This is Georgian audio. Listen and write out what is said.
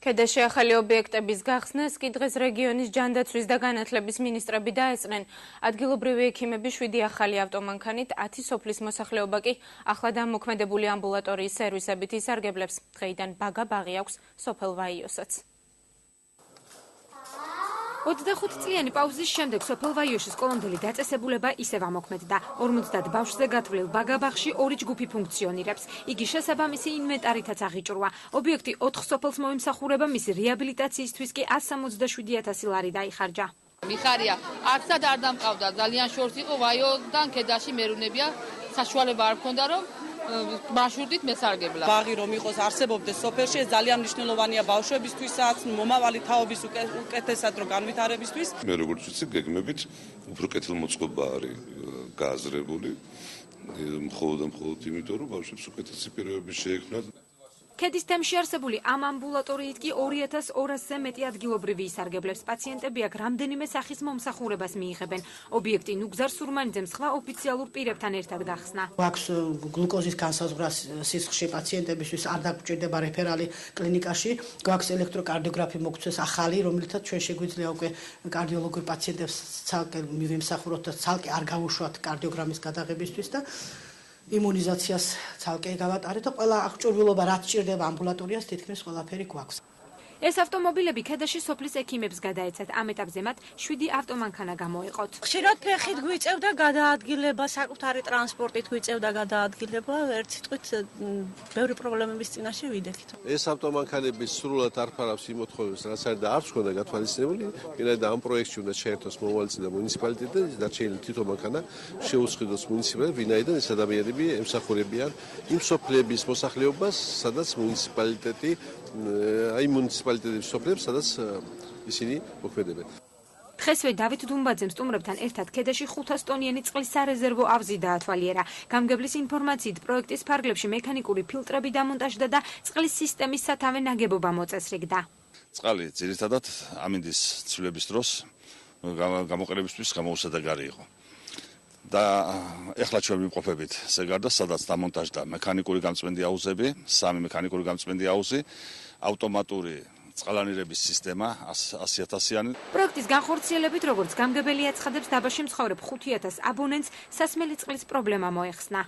ქედაში ახალი ობიექტების გახსნას კი დღეს რეგიონის ჯანდაცვის და განათლების მინისტრები დაესწრნენ. ადგილობრივი ექიმები 7 ახალი ავტომანქანით, 10 სოფლის მოსახლეობა კი ახლად ამოქმედებული ამბულატორიის სერვისებით ისარგებლებს. დღეიდან ბაგა-ბაღი აქვს სოფელ ვაიოსაც. 25 წლიანი პაუზის შემდეგ სოფელ ვაიოშის კოლონდელი დაწესებულება ისევ ამოქმედდა. 50 ბავშვზე გათვლილ ბაგა-ბაღში 2 ჯგუფი ფუნქციონირებს. იგი შესაბამისი ინვენტარითაც აღიჭრვა. ობიექტი 4 სოფელს მოიმსახურება, მისი რეაბილიტაციისთვის კი 167,000 ლარი დაიხარჯა. მიხარია, არცად არ დამყავდა, ძალიან შორს იყო ვაიოდან ქედაში მერუნებია, საშუალება არ ჰქონდა რომ მარშრუტით მესარგებლა. ბაღი რომ იყოს არსებობდეს სოფელში, ეს ძალიან მნიშვნელოვანია ბავშვებისთვისაც, მომავალი თაობის უკეთესად რო განვითარებისთვის. მე როგორც ვიცი, გეგმებით უფრო კეთილმოწყობა არის გააზრებული, მხოლოდ იმიტომ რომ ბავშვებს უკეთესი პირობები შეექმნათ. ქედის თემში არსებული ამ ამბულატორიით კი 2200-ზე მეტი ადგილობრივი ისარგებლებს. პაციენტები აქ რამდენიმე სახის მომსახურებას მიიღებენ. ობიექტი ნუგზარ სურმანიძემ სხვა ოფიციალურ პირებთან ერთად გახსნა. აქვს გლუკოზის განსაზღვრა სისხლში პაციენტებისთვის არ დაგვჭირდება რეფერალი კლინიკაში. გვაქვს ელექტროკარდიოგრაფი მოგცეს ახალი, რომლითაც ჩვენ შეგვიძლია უკვე კარდიოლოგურ პაციენტებს ცალკე მივემსახუროთ და ცალკე არ გავუშვათ კარდიოგრამის გადაღებისთვის და იმუნიზაციას ცალკე გავატარეთ და ყველა აღჭურვილობა რაც ჭირდება ამბულატორიას თითქმის ყველაფერი გვაქვს. ეს ავტომობილები ქედაში სოფლის ექიმებს გადაეცათ. ამ ეტაპზე მათ 7 ავტომანქანა გამოეყოთ. ხშირად ფეხით გვიწევდა გადაადგილება, საკუთარი ტრანსპორტით გვიწევდა გადაადგილება, ერთ სიტყვით ბევრი პრობლემების წინაშე ვიდექით. ეს ავტომანქანები სრულად არ ფარავს იმ მოთხოვნებს, რაც არის და არც ხონდა გათვალისწინებული, ვინაიდან ამ პროექტში უნდა შეერთოს მომავალწილ და მუნიციპალიტეტი და დარჩენილი თითო მანქანა შეუსყიდოს მუნიციპალიტეტს, ვინაიდან ეს ადამიანები ემსახურებიან იმ სოფლების მოსახლეობას, სადაც მუნიციპალიტეტი აი მუნიციპალიტეტების სოფლებს, სადაც ისინი მოქმედებენ. დღესვე დავით დუმბაძემ სტუმრებთან ერთად ქედაში 500 ტონიანი წყლის სარეზერვო ავზი დაათვალიერა. გამგებლის ინფორმაციით პროექტის ფარგლებში მექანიკური ფილტრები დამონტაჟდა და წყლის სისტემის სათავე ნაგებობა მოწესრიგდა. წყალი ძირითადად ამინდის ცვლილების დროს გამოყენებისთვის გამოუსადეგარი იყო. და ეხლა ჩვენ ვიმყოფებით ზეგარდა, სადაც დამონტაჟდა მექანიკური გამწმენდი აუზები, 3 მექანიკური გამწმენდი აუზი, ავტომატური წყალანირების სისტემა 100,000-იანი. პროექტის განხორციელებით, როგორც გამგებელი აცხადებს, დაბაში მცხოვრებ 5,000 აბონენტს სასმელი წყლის პრობლემა მოეხსნა.